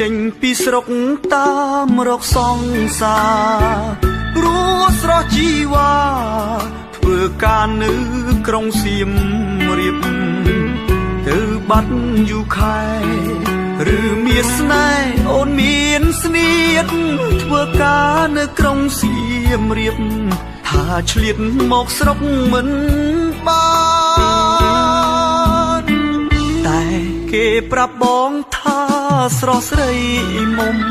ចេញពីស្រុកតាមរកសង្សារព្រោះស្រស់ជីវ៉ាធ្វើការនៅក្រុងសៀមរាបទៅបាត់យូរខែឬមានស្នេហ៍អូនមានស្នៀតធ្វើការនៅក្រុងសៀមរាបថាឆ្លៀតមកស្រុកមិនបានតែគេប្រាប់បងថាស្រស់ស្រីមុំ